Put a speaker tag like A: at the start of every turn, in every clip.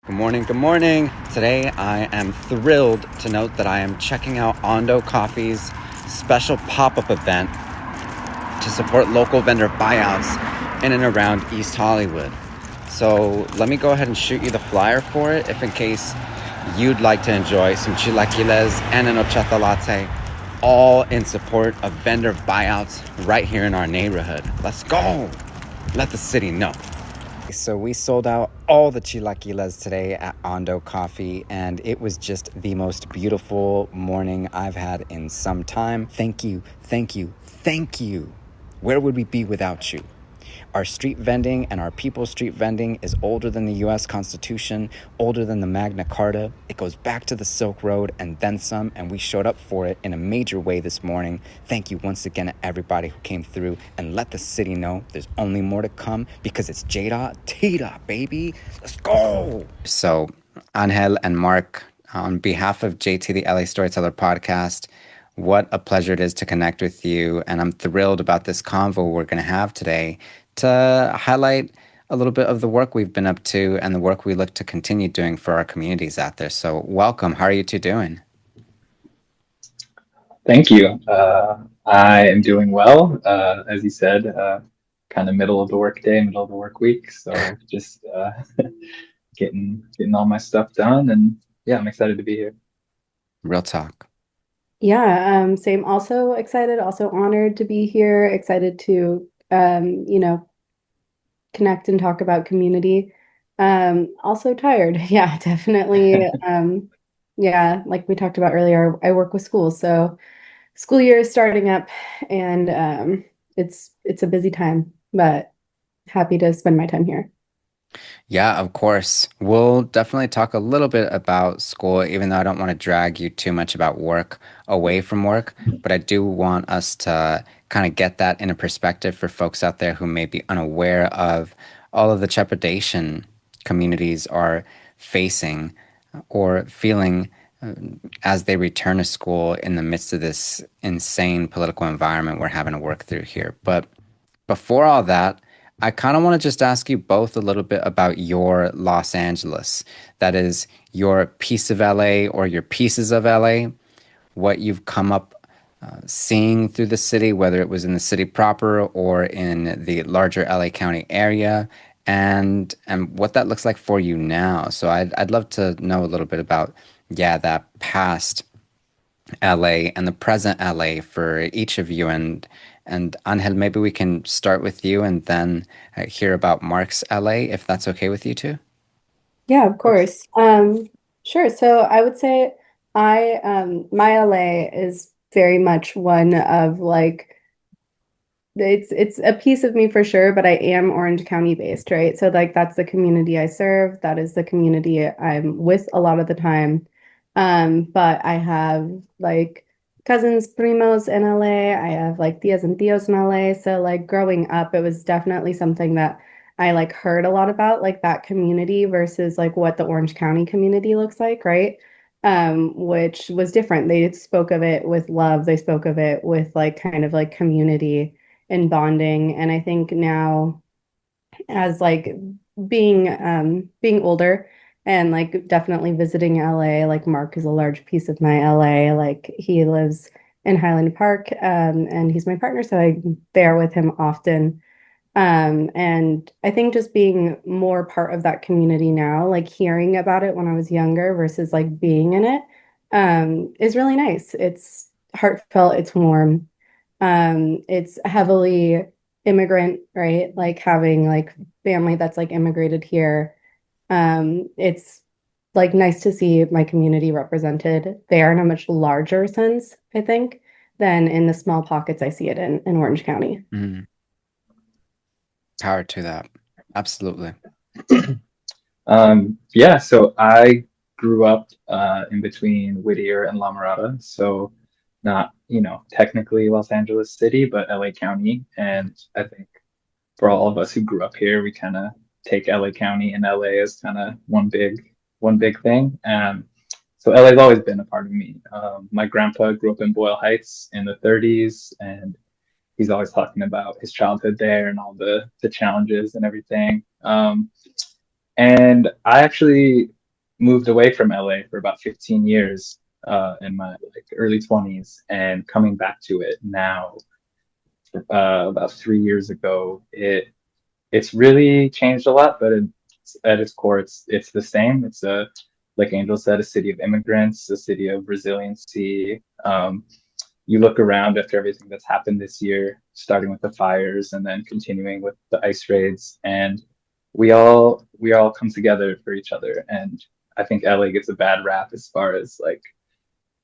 A: Good morning, good morning. Today I am thrilled to note that I am checking out Ondo Coffee's special pop-up event to support local vendor buyouts in and around East Hollywood. So let me go ahead and shoot you the flyer for it if in case you'd like to enjoy some chilaquiles and an horchata latte, all in support of vendor buyouts right here in our neighborhood. Let's go! Let the city know. So we sold out all the chilaquiles today at Ondo Coffee, and it was just the most beautiful morning I've had in some time. Thank you, thank you, thank you. Where would we be without you? Our street vending and our people's street vending is older than the U.S. Constitution, older than the Magna Carta. It goes back to the Silk Road and then some, and we showed up for it in a major way this morning. Thank you once again to everybody who came through, and let the city know there's only more to come because it's J-Dot, T-Dot, baby. Let's go. So, Angel and Mark, on behalf of JT, the LA Storyteller Podcast, what a pleasure it is to connect with you, and I'm thrilled about this convo we're going to have today to highlight a little bit of the work we've been up to and the work we look to continue doing for our communities out there. So welcome. How are you two doing?
B: Thank you. I am doing well. As you said, kind of middle of the work day, middle of the work week. So just getting all my stuff done, and yeah, I'm excited to be here.
A: Real talk.
C: Yeah, same. Also excited, also honored to be here, excited to connect and talk about community. Also tired. Yeah, definitely. Yeah, like we talked about earlier, I work with schools, so school year is starting up and it's a busy time, but happy to spend my time here.
A: Yeah, of course. We'll definitely talk a little bit about school, even though I don't want to drag you too much about work away from work. But I do want us to kind of get that in a perspective for folks out there who may be unaware of all of the trepidation communities are facing or feeling as they return to school in the midst of this insane political environment we're having to work through here. But before all that, I kind of want to just ask you both a little bit about your Los Angeles. That is your piece of LA or your pieces of LA, what you've come up seeing through the city, whether it was in the city proper or in the larger LA County area, and what that looks like for you now. So I'd love to know a little bit about, yeah, that past LA and the present LA for each of you. And Angel, maybe we can start with you and then hear about Mark's LA, if that's okay with you too.
C: Yeah, of course. Sure. So I would say my LA is very much one of like it's a piece of me for sure, but I am Orange County based, right? So like that's the community I serve. That is the community I'm with a lot of the time. But I have like cousins, primos in LA. I have like tias and tios in LA. So like growing up, it was definitely something that I like heard a lot about, like that community versus like what the Orange County community looks like, right? Which was different. They spoke of it with love. They spoke of it with like kind of like community and bonding. And I think now as like being older and like definitely visiting LA, like Mark is a large piece of my LA. Like he lives in Highland Park, and he's my partner, so I'm there with him often. And I think just being more part of that community now, like hearing about it when I was younger versus like being in it, is really nice. It's heartfelt, it's warm. It's heavily immigrant, right? Like having like family that's like immigrated here. It's like nice to see my community represented there in a much larger sense, I think, than in the small pockets I see it in Orange County.
A: Mhm. Power to that. Absolutely.
B: Yeah, so I grew up in between Whittier and La Mirada, so not, technically Los Angeles City, but LA County. And I think for all of us who grew up here, we kind of take LA County and LA as kind of one big thing. So LA's always been a part of me. My grandpa grew up in Boyle Heights in the 30s, and he's always talking about his childhood there and all the challenges and everything. And I actually moved away from LA for about 15 years in my like early 20s, and coming back to it now about 3 years ago, it's really changed a lot, but at its core, it's the same. It's a, like Angel said, a city of immigrants, a city of resiliency. You look around after everything that's happened this year, starting with the fires and then continuing with the ice raids, and we all come together for each other. And I think LA gets a bad rap as far as like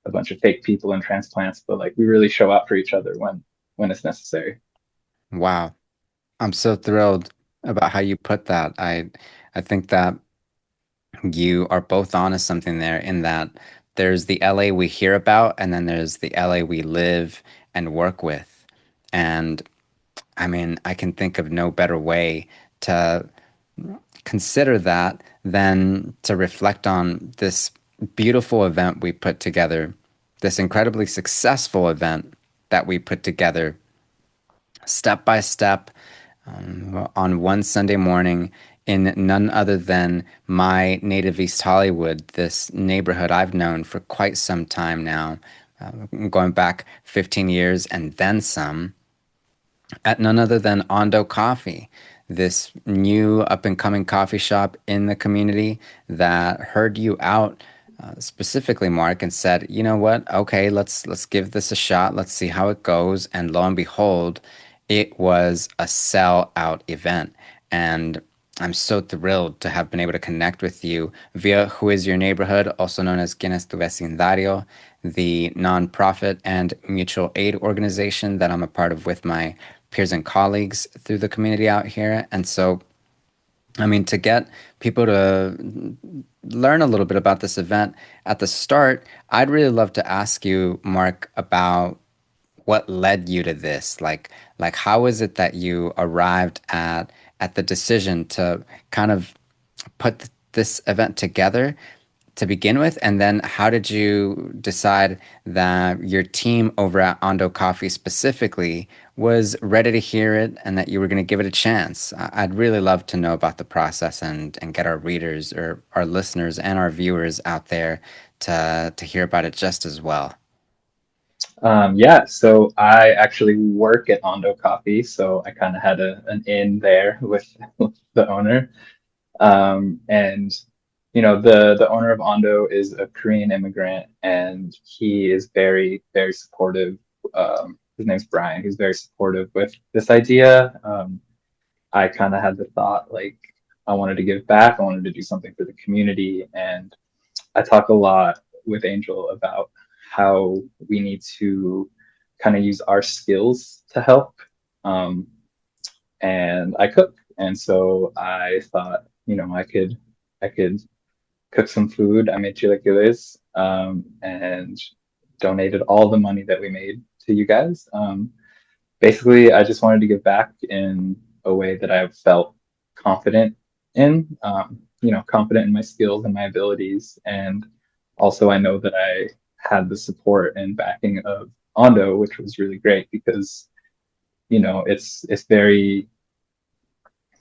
B: a bunch of fake people and transplants, but like we really show up for each other when it's necessary.
A: Wow. I'm so thrilled about how you put that. I think that you are both onto something there in that there's the LA we hear about and then there's the LA we live and work with. And I mean, I can think of no better way to consider that than to reflect on this beautiful event we put together, this incredibly successful event that we put together step by step on one Sunday morning in none other than my native East Hollywood, this neighborhood I've known for quite some time now, going back 15 years and then some, at none other than Ondo Coffee, this new up and coming coffee shop in the community that heard you out. Specifically, Mark, and said, "You know what? Okay, let's give this a shot. Let's see how it goes." And lo and behold, it was a sell-out event, and I'm so thrilled to have been able to connect with you via Who Is Your Neighborhood, also known as Quien Es Tu Vecindario, the nonprofit and mutual aid organization that I'm a part of with my peers and colleagues through the community out here. And so, I mean, to get people to learn a little bit about this event at the start, I'd really love to ask you, Mark, about what led you to this. Like how is it that you arrived at the decision to kind of put this event together to begin with? And then how did you decide that your team over at Ondo Coffee specifically was ready to hear it and that you were going to give it a chance? I'd really love to know about the process and get our readers or our listeners and our viewers out there to hear about it just as well.
B: Yeah, so I actually work at Ondo Coffee, so I kind of had an in there with the owner. And the owner of Ondo is a Korean immigrant, and he is very, very supportive. His name's Brian. He's very supportive with this idea. I kind of had the thought like I wanted to give back. I wanted to do something for the community, and I talk a lot with Angel about how we need to kind of use our skills to help. Um, and I cook, and so I thought, I could cook some food. I made chilaquiles, and donated all the money that we made to you guys. Basically, I just wanted to give back in a way that I felt confident in, confident in my skills and my abilities. And also, I know that I had the support and backing of Ondo, which was really great because, it's very,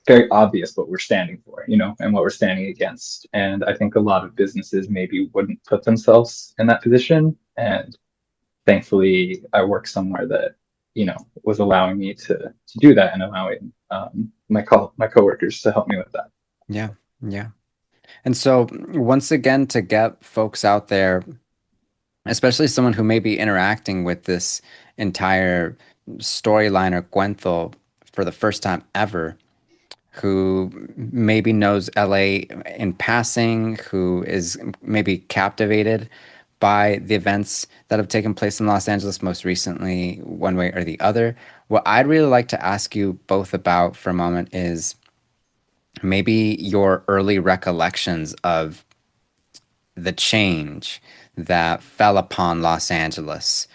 B: very obvious what we're standing for, and what we're standing against. And I think a lot of businesses maybe wouldn't put themselves in that position. And thankfully, I work somewhere that was allowing me to do that and allowing my coworkers to help me with that.
A: Yeah, yeah. And so, once again, to get folks out there, especially someone who may be interacting with this entire storyline or cuento for the first time ever, who maybe knows LA in passing, who is maybe captivated by the events that have taken place in Los Angeles most recently, one way or the other. What I'd really like to ask you both about for a moment is maybe your early recollections of the change that fell upon Los Angeles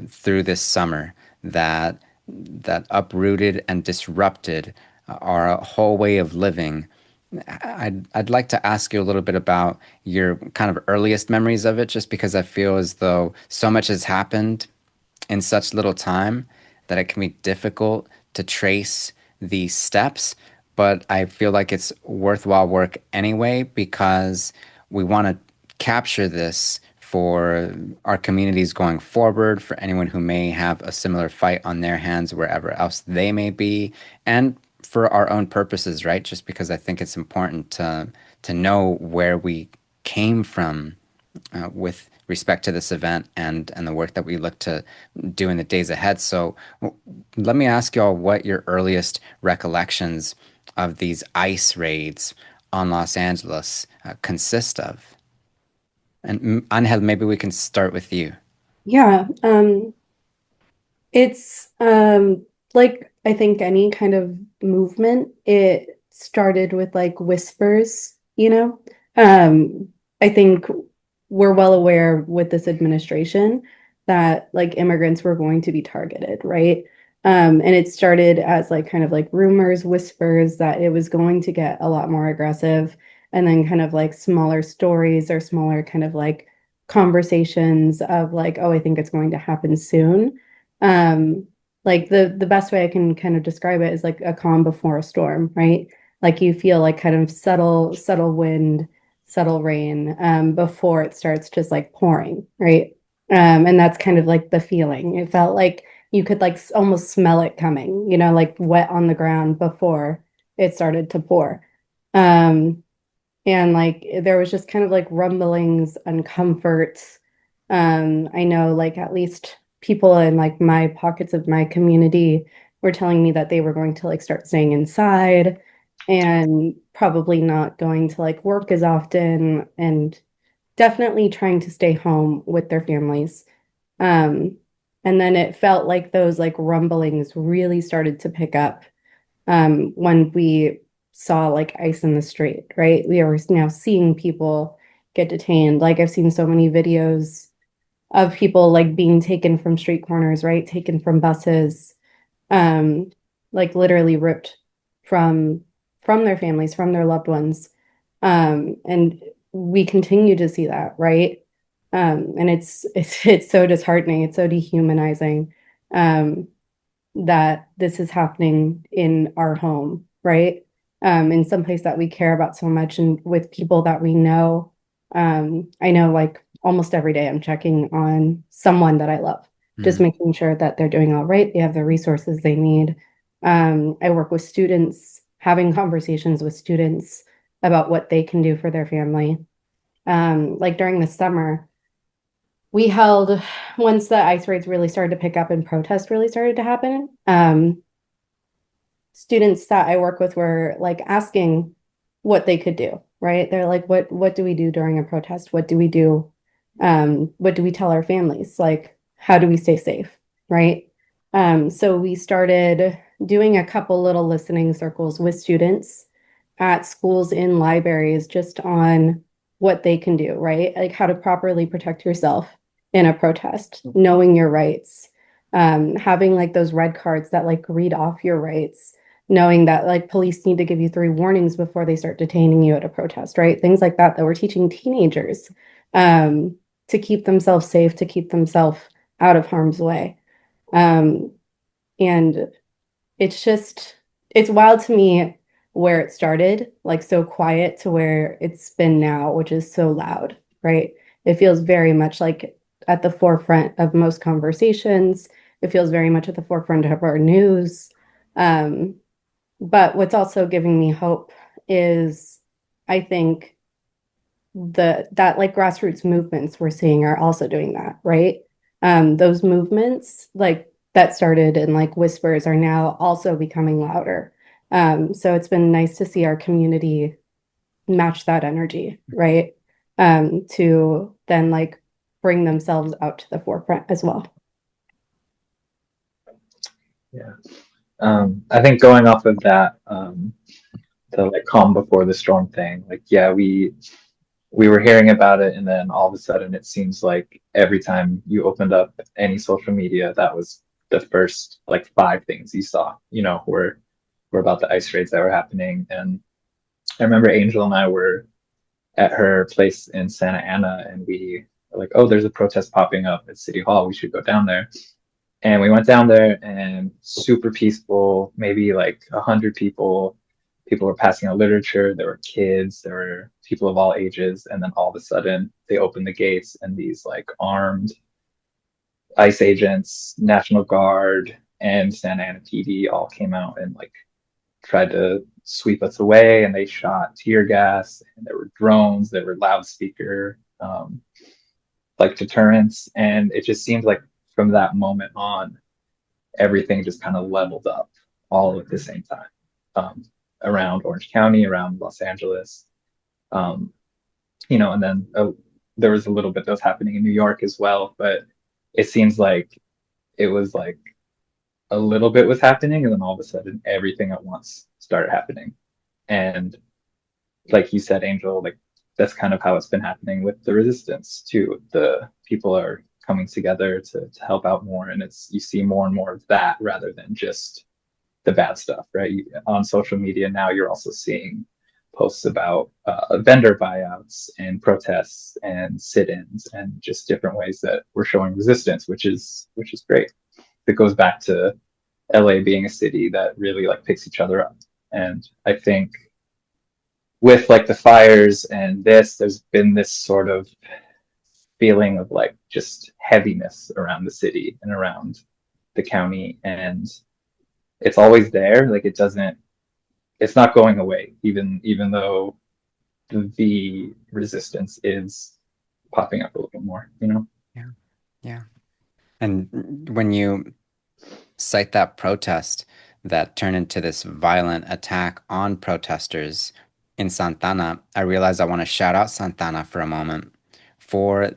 A: through this summer that uprooted and disrupted our whole way of living. I'd like to ask you a little bit about your kind of earliest memories of it, just because I feel as though so much has happened in such little time that it can be difficult to trace these steps. But I feel like it's worthwhile work anyway, because we want to capture this for our communities going forward, for anyone who may have a similar fight on their hands wherever else they may be, and for our own purposes, right? Just because I think it's important to know where we came from with respect to this event and the work that we look to do in the days ahead. So let me ask y'all what your earliest recollections of these ICE raids on Los Angeles consist of. And Angel, maybe we can start with you.
C: Yeah, it's like I think any kind of movement, it started with like whispers, you know? I think we're well aware with this administration that like immigrants were going to be targeted, right? And it started as like kind of like rumors, whispers that it was going to get a lot more aggressive, and then kind of like smaller stories or smaller kind of like conversations of like, oh, I think it's going to happen soon. Um, like the best way I can kind of describe it is like a calm before a storm, right? Like you feel like kind of subtle wind, subtle rain, before it starts just like pouring, right? And that's kind of like the feeling. It felt like you could like almost smell it coming, you know, like wet on the ground before it started to pour. Um, and like there was just kind of like rumblings and comforts. I know like at least people in like my pockets of my community were telling me that they were going to like start staying inside and probably not going to like work as often, and definitely trying to stay home with their families. Um, and then it felt like those like rumblings really started to pick up when we saw like ice in the street, right? We are now seeing people get detained. Like I've seen so many videos of people like being taken from street corners, right? Taken from buses, um, like literally ripped from from their families, from their loved ones. And we continue to see that, right? And it's so disheartening, it's so dehumanizing. Um, that this is happening in our home, right? In some place that we care about so much and with people that we know. I know like almost every day I'm checking on someone that I love, just
A: Mm.
C: making sure that they're doing all right, they have the resources they need. I work with students, having conversations with students about what they can do for their family. Like during the summer, we held, once the ice raids really started to pick up and protests really started to happen, students that I work with were like asking what they could do, right? They're like, what do we do during a protest? What do we do? What do we tell our families? Like, how do we stay safe? Right. So we started doing a couple little listening circles with students at schools, in libraries, just on what they can do, right? Like how to properly protect yourself in a protest, knowing your rights, having like those red cards that like read off your rights, knowing that like police need to give you 3 warnings before they start detaining you at a protest, right? Things like that we're teaching teenagers, to keep themselves safe, to keep themselves out of harm's way. Um, and it's just, it's wild to me where it started, like so quiet, to where it's been now, which is so loud, right? It feels very much like at the forefront of most conversations. It feels very much at the forefront of our news. Um, but what's also giving me hope is I think that like grassroots movements we're seeing are also doing that, right? Those movements like that started in like whispers are now also becoming louder. So it's been nice to see our community match that energy, right? To then like bring themselves out to the forefront as well.
B: Yeah. I think going off of that, the like calm before the storm thing, like yeah, we were hearing about it, and then all of a sudden it seems like every time you opened up any social media, that was the first like 5 things you saw, were about the ice raids that were happening. And I remember Angel and I were at her place in Santa Ana, and we were like, oh, there's a protest popping up at City Hall, we should go down there. And we went down there, and super peaceful, maybe like 100 people. people were passing out literature, there were kids, there were people of all ages, and then all of a sudden they opened the gates and these like armed ICE agents, National Guard, and Santa Ana PD all came out and like tried to sweep us away, and they shot tear gas, and there were drones, there were loudspeaker like deterrents, and it just seems like from that moment on, everything just kind of leveled up all at the same time, around Orange County, around Los Angeles, um, and then there was a little bit that was happening in New York as well, but it seems like it was like a little bit was happening, and then all of a sudden everything at once started happening. And like you said, Angel, like that's kind of how it's been happening with the resistance too. The people are coming together to help out more, and it's you see more and more of that rather than just the bad stuff, right? On social media now, you're also seeing posts about vendor buyouts and protests and sit-ins and just different ways that we're showing resistance, which is great. It goes back to LA being a city that really like picks each other up. And I think with like the fires and there's been this sort of feeling of like just heaviness around the city and around the county. And it's always there. Like it's not going away, even though the resistance is popping up a little more.
A: Yeah. Yeah. And when you cite that protest that turned into this violent attack on protesters in Santana, I realized I want to shout out Santana for a moment for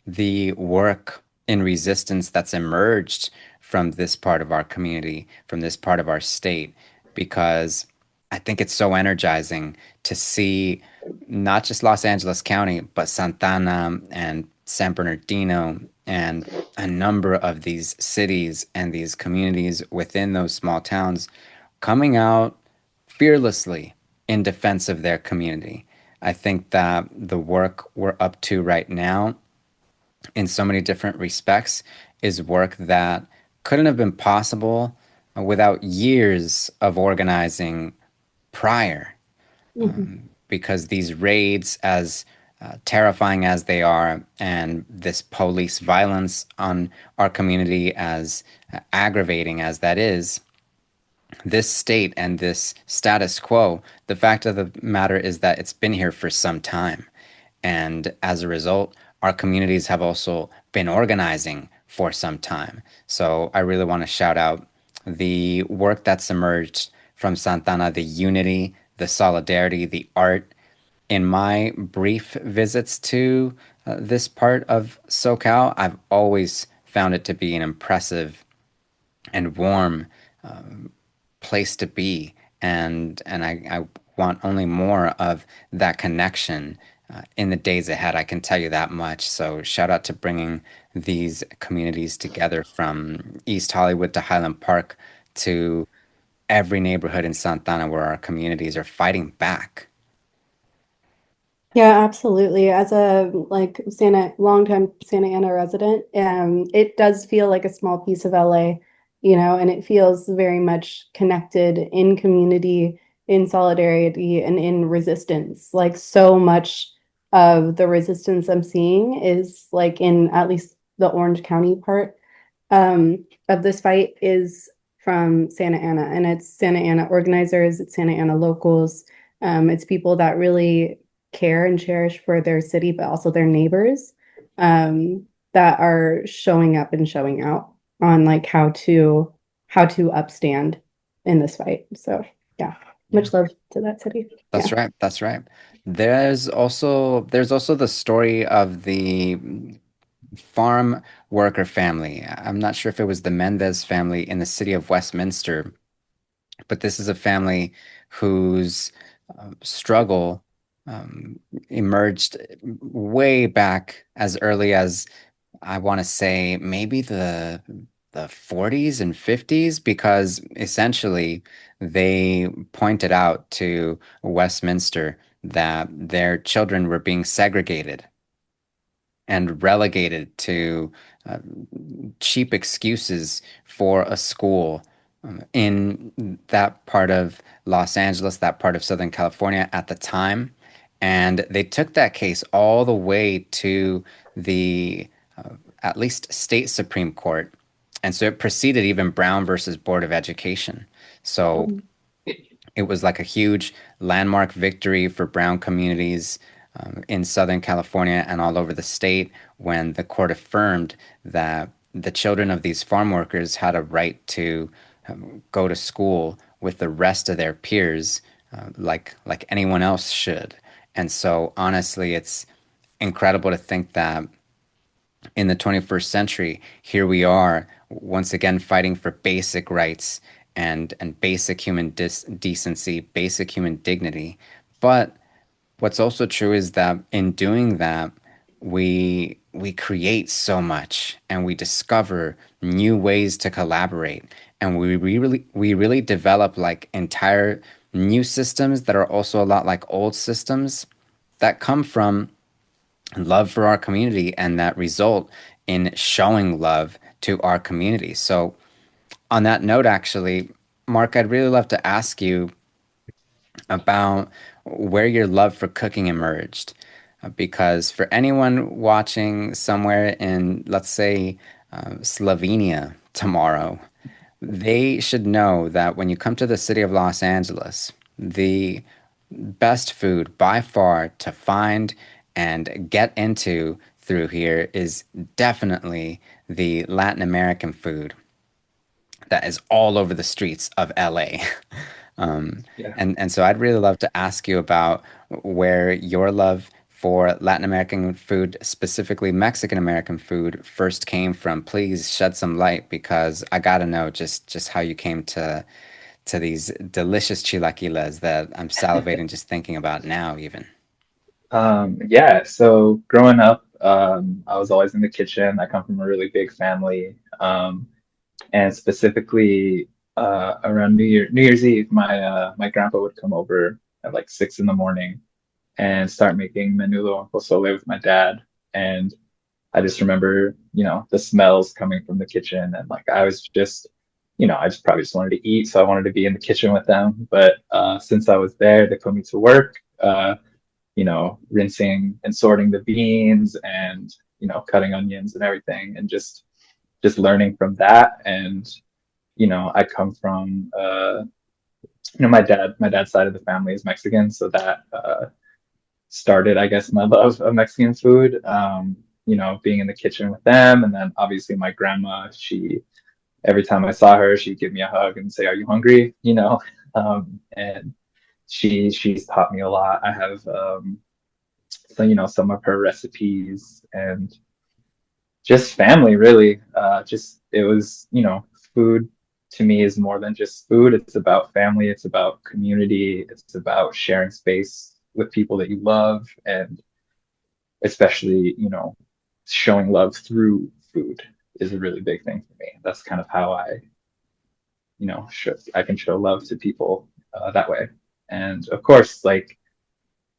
A: the work in resistance that's emerged from this part of our community, from this part of our state, because I think it's so energizing to see not just Los Angeles County, but Santana and San Bernardino and a number of these cities and these communities within those small towns coming out fearlessly in defense of their community. I think that the work we're up to right now, in so many different respects, is work that couldn't have been possible without years of organizing prior,
C: Mhm.
A: because these raids, as terrifying as they are, and this police violence on our community, as aggravating as that is, this state and this status quo, the fact of the matter is that it's been here for some time. And as a result, our communities have also been organizing for some time. So I really want to shout out the work that's emerged from Santana, the unity, the solidarity, the art. In my brief visits to this part of SoCal, I've always found it to be an impressive and warm place to be, and I want only more of that connection in the days ahead. I can tell you that much. So shout out to bringing these communities together, from East Hollywood to Highland Park to every neighborhood in Santana where our communities are fighting back.
C: Yeah, absolutely. As a like longtime Santa Ana resident, it does feel like a small piece of LA, and it feels very much connected in community, in solidarity, and in resistance. Like so much of the resistance I'm seeing is like in at least the Orange County part of this fight is from Santa Ana, and it's Santa Ana organizers, it's Santa Ana locals, it's people that really care and cherish for their city, but also their neighbors, that are showing up and showing out on like how to upstand in this fight. So yeah,
A: Yeah.
C: much love to that city.
A: That's
C: Yeah.
A: right. That's right. There's also the story of the farm worker family. I'm not sure if it was the Mendez family in the city of Westminster, but this is a family whose struggle um, emerged way back as early as, I want to say, maybe the 40s and 50s, because essentially they pointed out to Westminster that their children were being segregated and relegated to uh, cheap excuses for a school in that part of Los Angeles, that part of Southern California at the time. And they took that case all the way to the at least state Supreme Court. And so it preceded even Brown versus Board of Education. So
C: Um,
A: it was like a huge landmark victory for brown communities in Southern California and all over the state when the court affirmed that the children of these farm workers had a right to go to school with the rest of their peers, like anyone else should. And so, honestly, it's incredible to think that in the 21st century, here we are once again fighting for basic rights and basic human decency, basic human dignity. But what's also true is that in doing that, we create so much and we discover new ways to collaborate and we really develop like entire new systems that are also a lot like old systems that come from love for our community and that result in showing love to our community. So, on that note, actually, Mark, I'd really love to ask you about where your love for cooking emerged. Because for anyone watching somewhere in, let's say, Slovenia tomorrow, they should know that when you come to the city of Los Angeles, the best food by far to find and get into through here is definitely the Latin American food that is all over the streets of LA. Um,
B: Yeah.
A: and so I'd really love to ask you about where your love for Latin American food, specifically Mexican American food, first came from. Please shed some light because I gotta know just how you came to these delicious chilaquiles that I'm salivating just thinking about now, even.
B: Yeah, so growing up, I was always in the kitchen. I come from a really big family. And specifically around New Year's Eve, my grandpa would come over at like 6 in the morning and start making menudo and pozole with my dad. And I just remember, the smells coming from the kitchen, and like I was just, I just probably just wanted to eat, so I wanted to be in the kitchen with them. But since I was there, they put me to work, rinsing and sorting the beans and cutting onions and everything, and just learning from that. And I come from my dad's side of the family is Mexican, so that started, I guess, my love of Mexican food. Being in the kitchen with them, and then obviously my grandma, she every time I saw her, she'd give me a hug and say, "Are you hungry?" And she's taught me a lot. I have so some of her recipes, and just family really. Just it was, food to me is more than just food. It's about family, it's about community, it's about sharing space with people that you love, and especially, showing love through food is a really big thing for me. That's kind of how I can show love to people that way. And of course, like,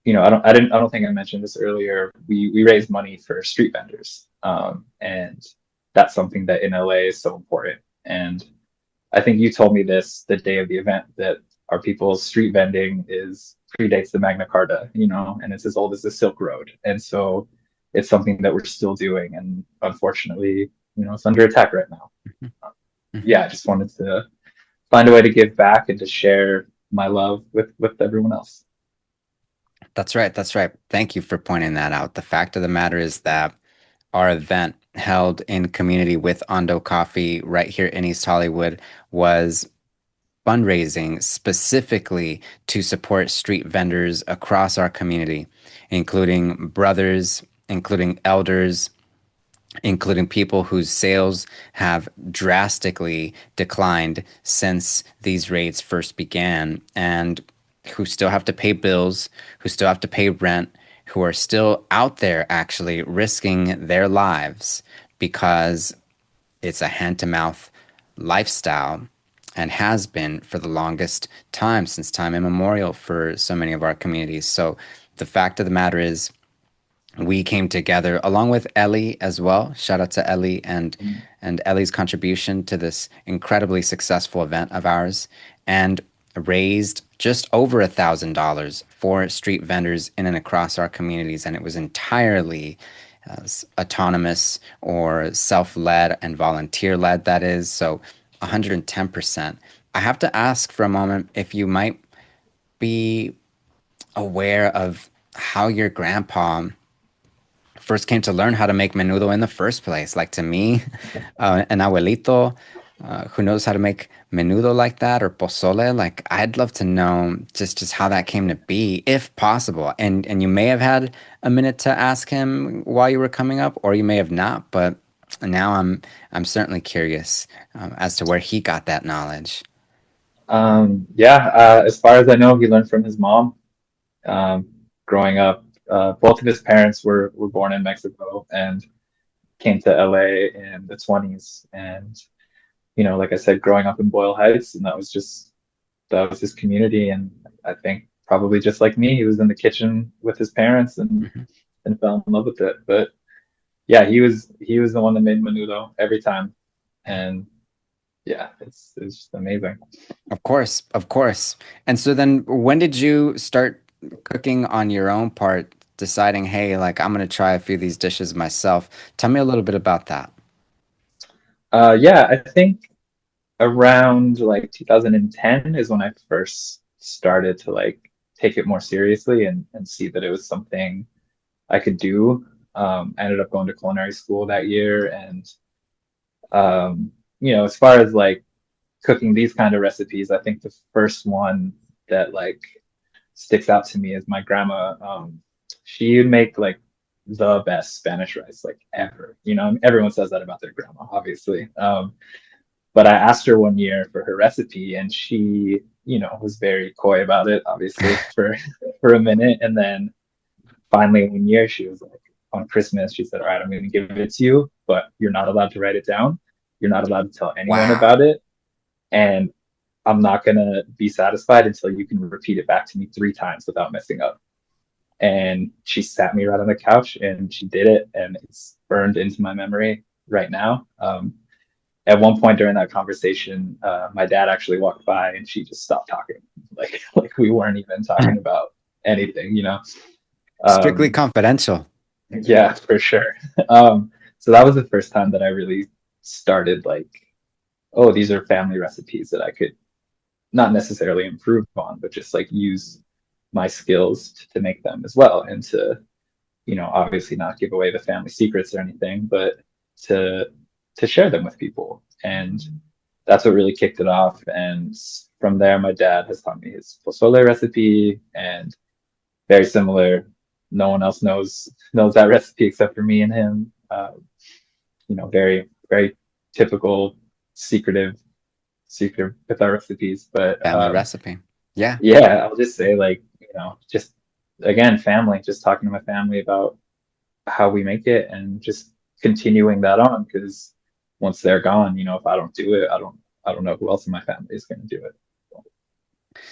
B: I don't think I mentioned this earlier. We raise money for street vendors, and that's something that in LA is so important. And I think you told me this the day of the event, that our people's street vending is predates the Magna Carta, and it's as old as the Silk Road. And so it's something that we're still doing, and unfortunately, it's under attack right now.
A: Mhm.
B: Yeah, I just wanted to find a way to give back and to share my love with everyone else.
A: That's right. That's right. Thank you for pointing that out. The fact of the matter is that our event held in community with Ondo Coffee right here in East Hollywood was fundraising specifically to support street vendors across our community, including brothers, including elders, including people whose sales have drastically declined since these raids first began and who still have to pay bills, who still have to pay rent, who are still out there actually risking their lives because it's a hand to mouth lifestyle and has been for the longest time since time immemorial for so many of our communities. So the fact of the matter is, we came together along with Ellie as well. Shout out to Ellie and Ellie's contribution to this incredibly successful event of ours, and raised just over $1,000 for street vendors in and across our communities, and it was entirely autonomous or self-led and volunteer-led. That is so 110%. I have to ask for a moment if you might be aware of how your grandpa first came to learn how to make menudo in the first place. Like to me, an abuelito who knows how to make menudo like that or pozole, like I'd love to know just how that came to be, if possible. And you may have had a minute to ask him while you were coming up, or you may have not. But now I'm certainly curious as to where he got that knowledge.
B: Yeah, as far as I know, he learned from his mom. Um, Growing up, both of his parents were born in Mexico and came to LA in the 20s. And, like I said, growing up in Boyle Heights, and that was his community. And I think probably just like me, he was in the kitchen with his parents
A: Mhm.
B: and fell in love with it. But yeah, he was the one that made menudo every time.
A: Yeah.
B: And yeah, it's just amazing.
A: Of course, of course. And so then when did you start cooking on your own part, deciding, hey, like I'm gonna try a few of these dishes myself? Tell me a little bit about that.
B: Yeah, I think around like 2010 is when I first started to like take it more seriously and see that it was something I could do. I ended up going to culinary school that year, and as far as like cooking these kind of recipes, I think the first one that like sticks out to me is my grandma. She would make like the best Spanish rice like ever. Everyone says that about their grandma, obviously. But I asked her one year for her recipe, and she, was very coy about it, obviously, for for a minute. And then finally one year she was like, on Christmas, she said, "All right, I'm going to give it to you, but you're not allowed to write it down. You're not allowed to tell anyone
A: Wow.
B: about it. And I'm not going to be satisfied until you can repeat it back to me 3 times without messing up." And she sat me right on the couch and she did it. And it's burned into my memory right now. At one point during that conversation, my dad actually walked by and she just stopped talking. Like we weren't even talking about anything.
A: Strictly
B: Um,
A: confidential.
B: yeah, for sure. So that was the first time that I really started like, oh, these are family recipes that I could not necessarily improve on, but just like use my skills to make them as well, and to obviously not give away the family secrets or anything, but to share them with people. And that's what really kicked it off. And from there, my dad has taught me his pozole recipe, and very similar. No one else knows that recipe except for me and him. Very very typical secretive secret with our recipes. But
A: Family recipe. Yeah.
B: yeah, I'll just say like just again family, just talking to my family about how we make it and just continuing that on, because once they're gone, if I don't do it, I don't know who else in my family is going to do it.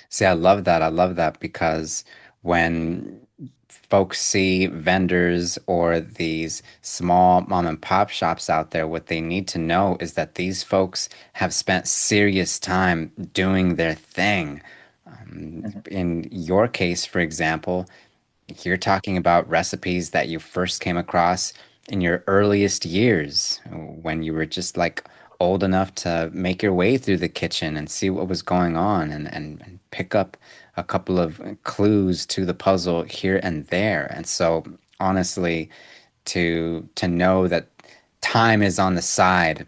A: See, I love that. I love that because when folks see vendors or these small mom and pop shops out there, what they need to know is that these folks have spent serious time doing their thing.
B: Mhm.
A: In your case, for example, you're talking about recipes that you first came across in your earliest years when you were just like old enough to make your way through the kitchen and see what was going on and pick up a couple of clues to the puzzle here and there. And so honestly, to know that time is on the side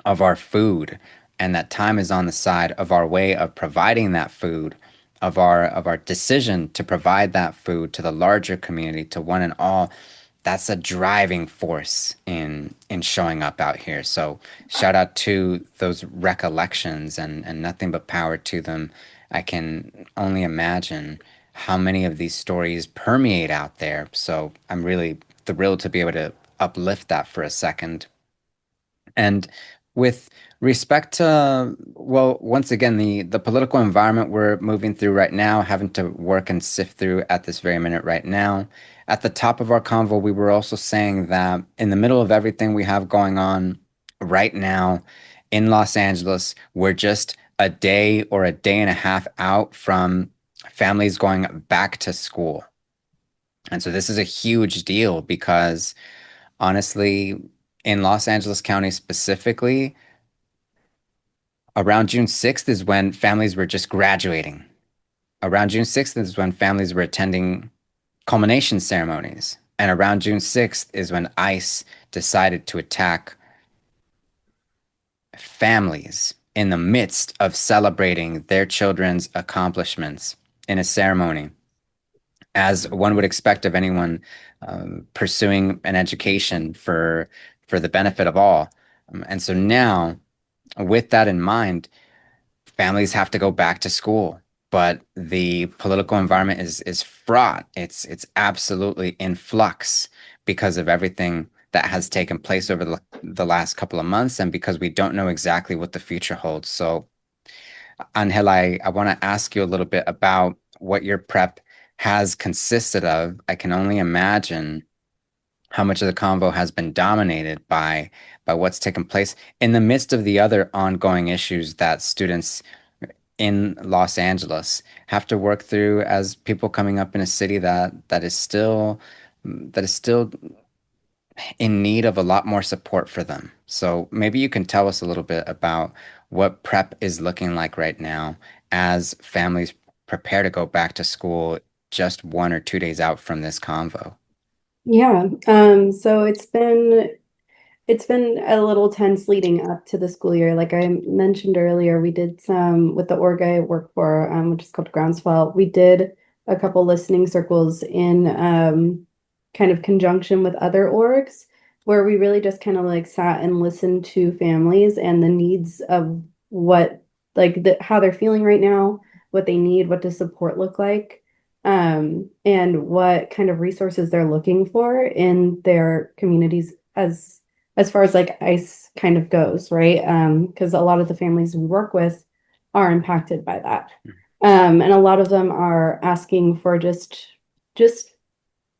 A: of our food and that time is on the side of our way of providing that food, of our decision to provide that food to the larger community, to one and all, that's a driving force in showing up out here. So shout out to those recollections and nothing but power to them. I can only imagine how many of these stories permeate out there. So I'm really thrilled to be able to uplift that for a second. And With respect to, well, once again, the political environment we're moving through right now, having to work and sift through at this very minute right now. At the top of our convo, we were also saying that in the middle of everything we have going on right now in Los Angeles, we're just a day or a day and a half out from families going back to school. And so this is a huge deal because honestly, in Los Angeles County specifically, around June 6th is when families were just graduating. Around June 6th is when families were attending culmination ceremonies. And around June 6th is when ICE decided to attack families in the midst of celebrating their children's accomplishments in a ceremony, as one would expect of anyone pursuing an education for the benefit of all. And so now, with that in mind, families have to go back to school, but the political environment is fraught. It's absolutely in flux because of everything that has taken place over the last couple of months, and because we don't know exactly what the future holds. So, Angel, I want to ask you a little bit about what your prep has consisted of. I can only imagine how much of the convo has been dominated by what's taken place in the midst of the other ongoing issues that students in Los Angeles have to work through as people coming up in a city that is still in need of a lot more support for them. So maybe you can tell us a little bit about what prep is looking like right now as families prepare to go back to school just 1 or 2 days out from this convo.
C: Yeah. So it's been a little tense leading up to the school year. Like I mentioned earlier, we did some with the org I work for, which is called Groundswell. We did a couple listening circles in kind of conjunction with other orgs, where we really just kind of like sat and listened to families and the needs of what, like how they're feeling right now, what they need, what does support look like, and what kind of resources they're looking for in their communities as far as like ICE kind of goes, right? Because a lot of the families we work with are impacted by that. And a lot of them are asking for just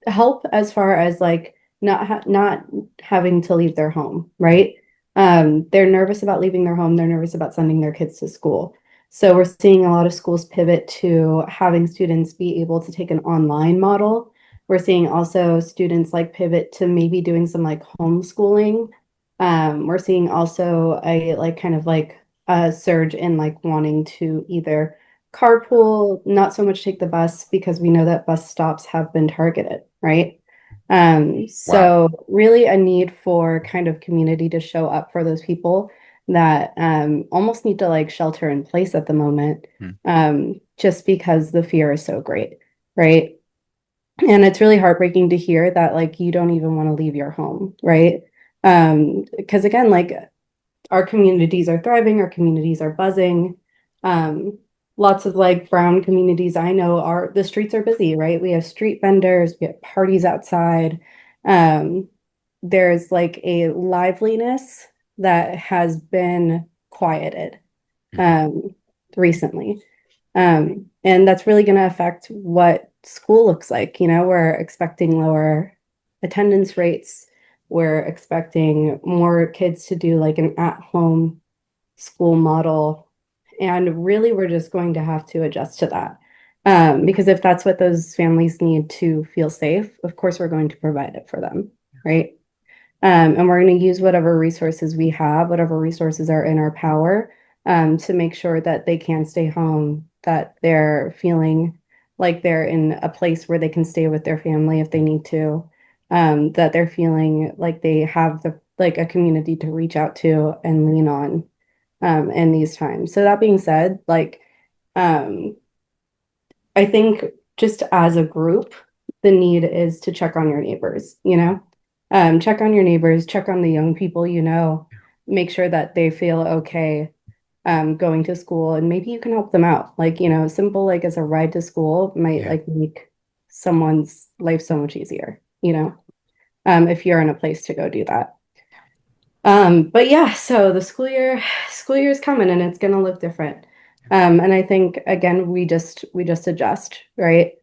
C: help as far as like not having to leave their home, right? They're nervous about leaving their home. They're nervous about sending their kids to school. So we're seeing a lot of schools pivot to having students be able to take an online model. We're seeing also students like pivot to maybe doing some like homeschooling. We're seeing also a like kind of like a surge in like wanting to either carpool, not so much take the bus because we know that bus stops have been targeted, right?
A: Wow.
C: So really a need for kind of community to show up for those people that almost need to like shelter in place at the moment,
A: Hmm.
C: just because the fear is so great, right? And it's really heartbreaking to hear that like you don't even want to leave your home, right? Because again, like our communities are thriving, our communities are buzzing. Um, Lots of like brown communities I know are the streets are busy, right? We have street vendors, we have parties outside. Um, there's like a liveliness that has been quieted
A: Mhm.
C: um, recently. And that's really going to affect what school looks like. You know, we're expecting lower attendance rates. We're expecting more kids to do like an at-home school model. And really, we're just going to have to adjust to that. Because if that's what those families need to feel safe, of course, we're going to provide it for them, right? And we're going to use whatever resources we have, whatever resources are in our power, to make sure that they can stay home, that they're feeling like they're in a place where they can stay with their family if they need to, that they're feeling like they have the like a community to reach out to and lean on in these times. So that being said, like um, I think just as a group, the need is to check on your neighbors, you know? Check on your neighbors, check on the young people you know, make sure that they feel okay going to school, and maybe you can help them out. Like, you know, simple like as a ride to school might
A: Yeah.
C: like make someone's life so much easier, you know, if you're in a place to go do that. But yeah, so the school year is coming and it's gonna look different. And I think again we just adjust, right?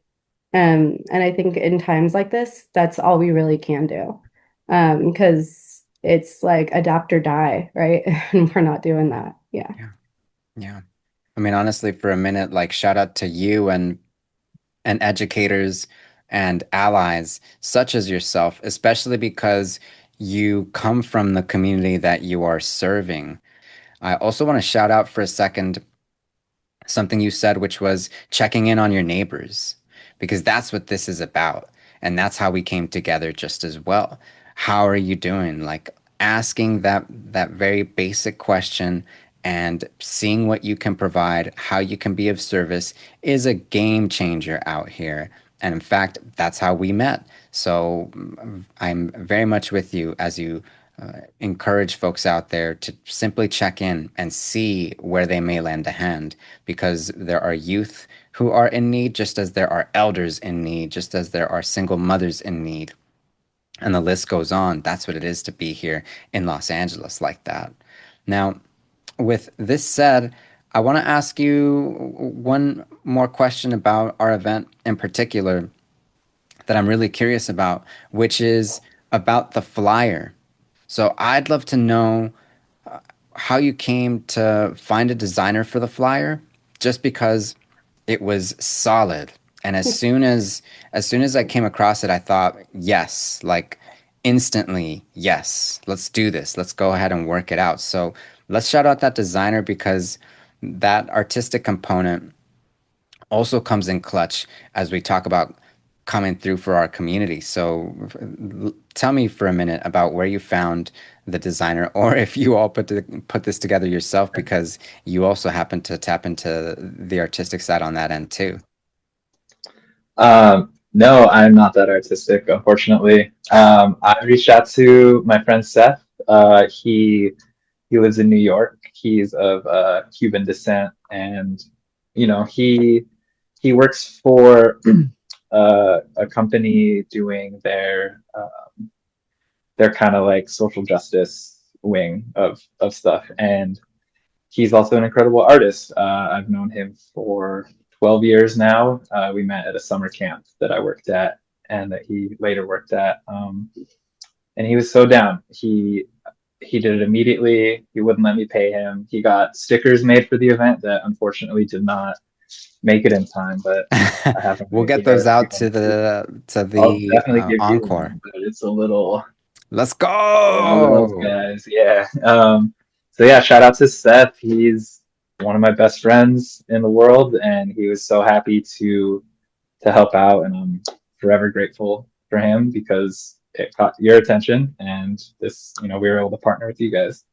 C: And I think in times like this, that's all we really can do. Because it's like adapt or die, right? And we're not doing that. Yeah.
A: Yeah. Yeah. I mean, honestly, for a minute, like shout out to you and educators and allies such as yourself, especially because you come from the community that you are serving. I also want to shout out for a second something you said, which was checking in on your neighbors, because that's what this is about. And that's how we came together just as well. How are you doing? Like asking that very basic question and seeing what you can provide, how you can be of service is a game changer out here. And in fact, that's how we met. So I'm very much with you as you encourage folks out there to simply check in and see where they may lend a hand because there are youth who are in need, just as there are elders in need, just as there are single mothers in need. And the list goes on. That's what it is to be here in Los Angeles like that. Now, with this said, I want to ask you one more question about our event in particular that I'm really curious about, which is about the flyer. So I'd love to know how you came to find a designer for the flyer, just because it was solid. And as soon as I came across it, I thought, yes, like instantly, yes, let's do this. Let's go ahead and work it out. So let's shout out that designer because that artistic component also comes in clutch as we talk about coming through for our community. So tell me for a minute about where you found the designer, or if you all put this together yourself, because you also happen to tap into the artistic side on that end too.
B: No, I'm not that artistic, unfortunately. I reached out to my friend Seth. He lives in New York. He's of Cuban descent, and he works for a company doing their kind of like social justice wing of stuff. And he's also an incredible artist. I've known him for 12 years now. We met at a summer camp that I worked at and that he later worked at. And he was so down. He did it immediately. He wouldn't let me pay him. He got stickers made for the event that unfortunately did not make it in time, but I have them
A: We'll
B: right
A: get those
B: here.
A: out to
B: I'll
A: the
B: definitely give you
A: encore.
B: one, but it's a little
A: Let's
B: one of those
A: go.
B: guys. Yeah. So yeah, shout out to Seth. He's one of my best friends in the world, and he was so happy to help out, and I'm forever grateful for him because it caught your attention, and we were able to partner with you guys.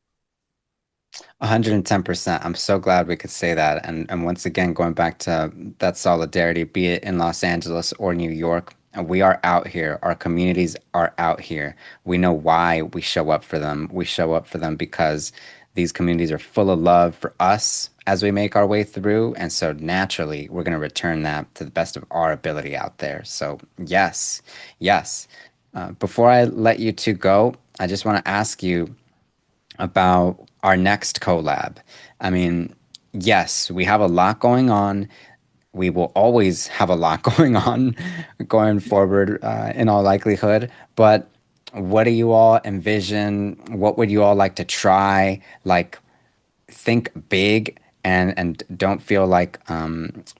A: 110%. I'm so glad we could say that. And once again, going back to that solidarity, be it in Los Angeles or New York, we are out here. Our communities are out here. We know why we show up for them. We show up for them because these communities are full of love for us as we make our way through. And so naturally, we're going to return that to the best of our ability out there. So, yes, yes. Before I let you two go, I just want to ask you about our next collab. I mean, yes, we have a lot going on. We will always have a lot going on going forward, in all likelihood. But what do you all envision? What would you all like to try? Like, think big and don't feel like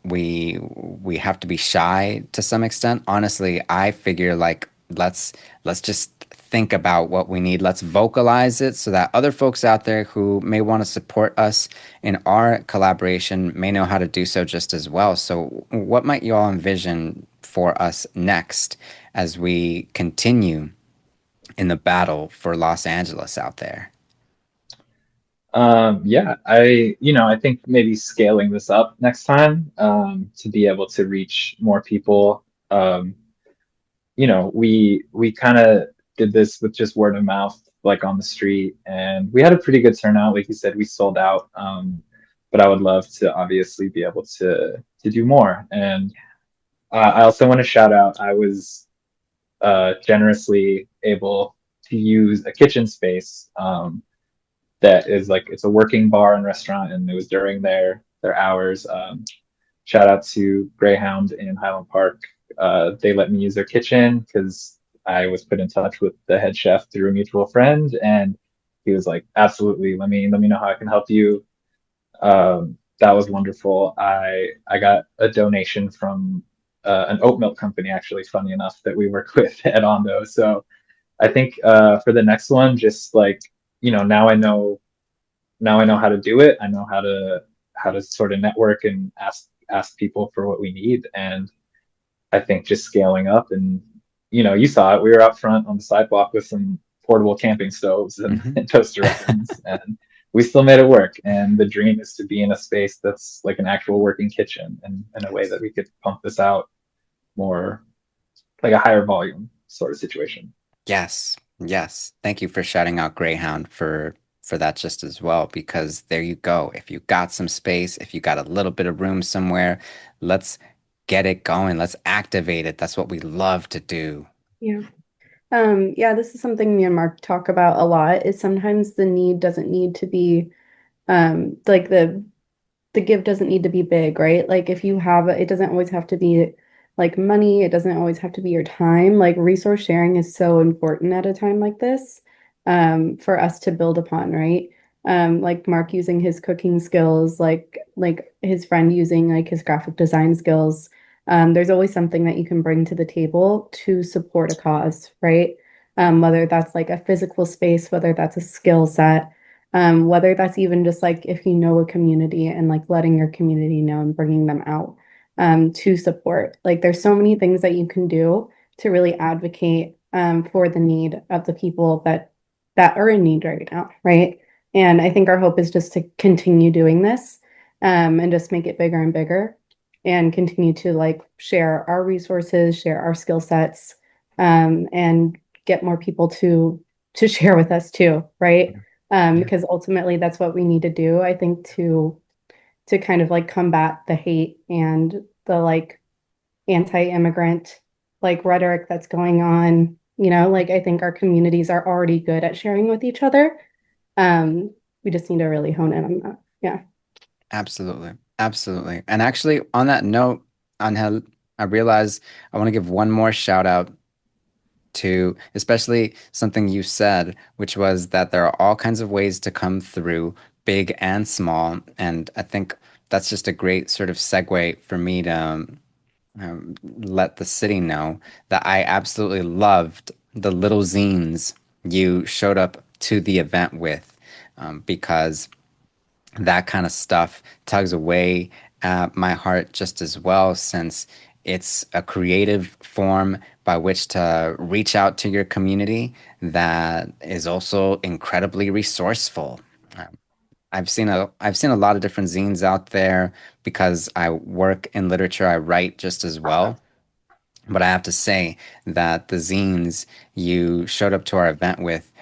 A: we have to be shy to some extent. Honestly, I figure like let's just think about what we need. Let's vocalize it so that other folks out there who may want to support us in our collaboration may know how to do so just as well. So what might you all envision for us next as we continue in the battle for Los Angeles out there?
B: Yeah, I think maybe scaling this up next time, to be able to reach more people. Um, we kind of did this with just word of mouth, like on the street, and we had a pretty good turnout. Like you said, we sold out. But I would love to obviously be able to do more. And I also want to shout out, I was generously able to use a kitchen space that is like it's a working bar and restaurant, and it was during their hours. Shout out to Greyhound in Highland Park. They let me use their kitchen because I was put in touch with the head chef through a mutual friend, and he was like, "Absolutely, let me know how I can help you." That was wonderful. I got a donation from an oat milk company, actually, funny enough, that we work with at Ondo. So I think for the next one, just like now I know how to do it. I know how to sort of network and ask people for what we need. And I think just scaling up, and you saw it. We were out front on the sidewalk with some portable camping stoves and,
A: Hmm.
B: and toaster ovens, and we still made it work. And the dream is to be in a space that's like an actual working kitchen, and in a way that we could pump this out more, like a higher volume sort of situation.
A: Yes, yes. Thank you for shouting out Greyhound for that just as well, because there you go. If you got some space, if you got a little bit of room somewhere, let's get it going. Let's activate it. That's what we love to do.
C: Yeah. Yeah, this is something me and Mark talk about a lot, is sometimes the need doesn't need to be like the give doesn't need to be big, right? Like if you have it doesn't always have to be like money, it doesn't always have to be your time. Like resource sharing is so important at a time like this, for us to build upon, right? Like Mark using his cooking skills, like his friend using like his graphic design skills. There's always something that you can bring to the table to support a cause, right? Whether that's like a physical space, whether that's a skill set, whether that's even just like if you know a community and like letting your community know and bringing them out, to support. Like there's so many things that you can do to really advocate, for the need of the people that are in need right now, right? And I think our hope is just to continue doing this, and just make it bigger and bigger, and continue to like share our resources, share our skill sets, and get more people to share with us too, right?
A: Yeah.
C: Because ultimately that's what we need to do, I think, to kind of like combat the hate and the like anti-immigrant like rhetoric that's going on. Like I think our communities are already good at sharing with each other. We just need to really hone in on that. Yeah.
A: Absolutely. Absolutely. And actually, on that note, Angel, I realize I want to give one more shout out to especially something you said, which was that there are all kinds of ways to come through, big and small. And I think that's just a great sort of segue for me to let the city know that I absolutely loved the little zines you showed up to the event with, because that kind of stuff tugs away at my heart just as well, since it's a creative form by which to reach out to your community that is also incredibly resourceful. Um, I've seen a lot of different zines out there because I work in literature. I write just as well. But I have to say that the zines you showed up to our event with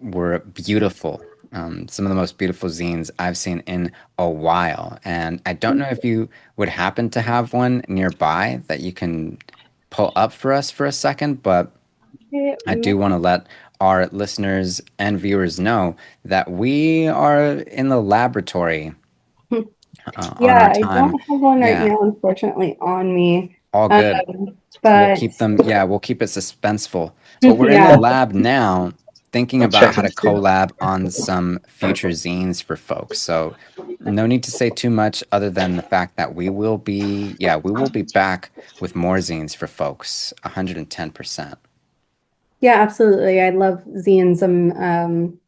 A: were beautiful. Some of the most beautiful zines I've seen in a while. And I don't know if you would happen to have one nearby that you can pull up for us for a second, but
C: Okay,
A: I do want to let our listeners and viewers know that we are in the laboratory on
C: yeah,
A: our
C: I
A: time.
C: don't have one right
A: Yeah,
C: now, unfortunately, on me.
A: all good. We'll
C: But
A: keep them, yeah, we'll keep it suspenseful. But we're in the
C: yeah,
A: lab now thinking
B: I'll
A: about
B: check
A: how
B: and
A: to
B: see.
A: collab on some future zines for folks. So no need to say too much other than the fact that we will be back with more zines for folks, 110%.
C: yeah, absolutely. I love zines. I'm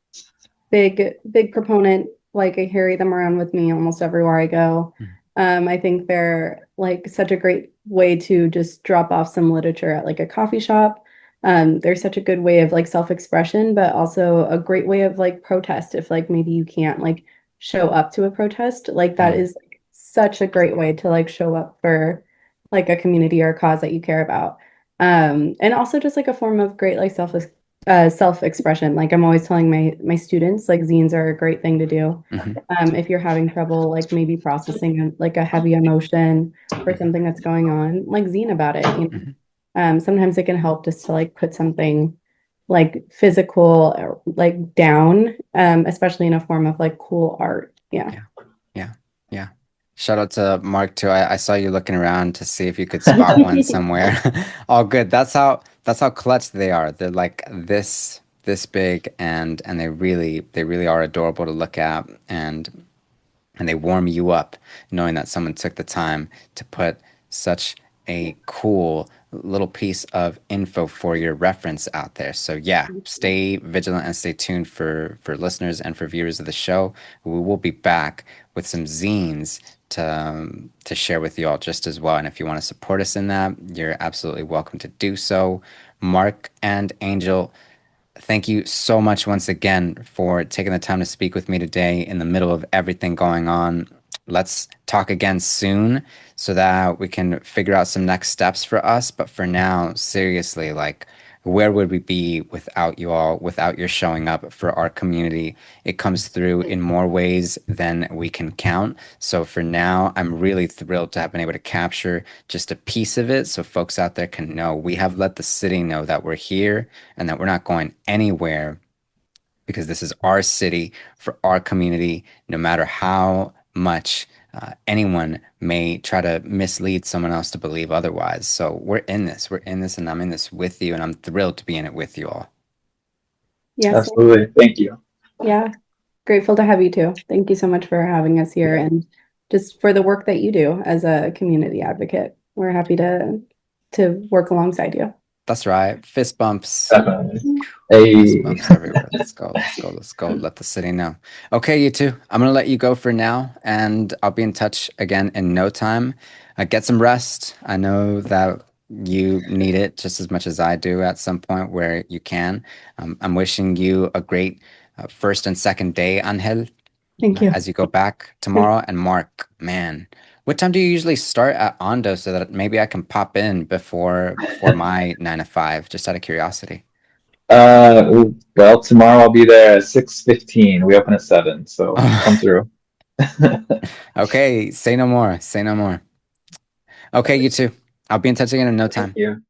C: big proponent. Like I carry them around with me almost everywhere I go. I think they're like such a great way to just drop off some literature at like a coffee shop. They're such a good way of like self-expression, but also a great way of like protest if like maybe you can't like show up to a protest. Like that
A: Mm,
C: is like such a great way to like show up for like a community or a cause that you care about. And also just like a form of great like self-expression. Like I'm always telling my students, like zines are a great thing to do.
A: mhm,
C: If you're having trouble, like maybe processing like a heavy emotion or
A: mhm,
C: something that's going on, like zine about it.
A: mhm.
C: Sometimes it can help just to like put something like physical like down, especially in a form of like cool art. Yeah.
A: Yeah. Yeah. Yeah. Shout out to Mark too. I saw you looking around to see if you could spot one somewhere. All good. That's how clutch they are. They're like this big, and they really are adorable to look at, and they warm you up knowing that someone took the time to put such a cool little piece of info for your reference out there. So yeah, stay vigilant and stay tuned for listeners and for viewers of the show. We will be back with some zines to share with you all just as well. And if you want to support us in that, you're absolutely welcome to do so. Mark and Angel, thank you so much once again for taking the time to speak with me today in the middle of everything going on. Let's talk again soon so that we can figure out some next steps for us. But for now, seriously, like, where would we be without you all, without your showing up for our community? It comes through in more ways than we can count. So for now, I'm really thrilled to have been able to capture just a piece of it so folks out there can know we have let the city know that we're here and that we're not going anywhere because this is our city for our community, no matter how much anyone may try to mislead someone else to believe otherwise. So we're in this, and I'm in this with you, and I'm thrilled to be in it with you all.
C: Yes.
B: Absolutely. Thank you.
C: Yeah. Grateful to have you too. Thank you so much for having us here and just for the work that you do as a community advocate. We're happy to work alongside you.
A: That's right. Fist bumps.
B: Definitely.
A: Fist
B: Hey.
A: bumps everywhere. Let's go. Let's go. Let's go. Let the city know. Okay, you two. I'm gonna let you go for now, and I'll be in touch again in no time. Get some rest. I know that you need it just as much as I do at some point where you can. I'm wishing you a great first and second day, Angel,
C: Thank you.
A: as you go back tomorrow. And Mark, man, what time do you usually start at Ondo so that maybe I can pop in before my 9 to 5, just out of curiosity?
B: Well, tomorrow I'll be there at 6:15. We open at 7, so come through.
A: Okay, say no more. Say no more. Okay, you two. I'll be in touch again in no
B: Thank
A: time.
B: you.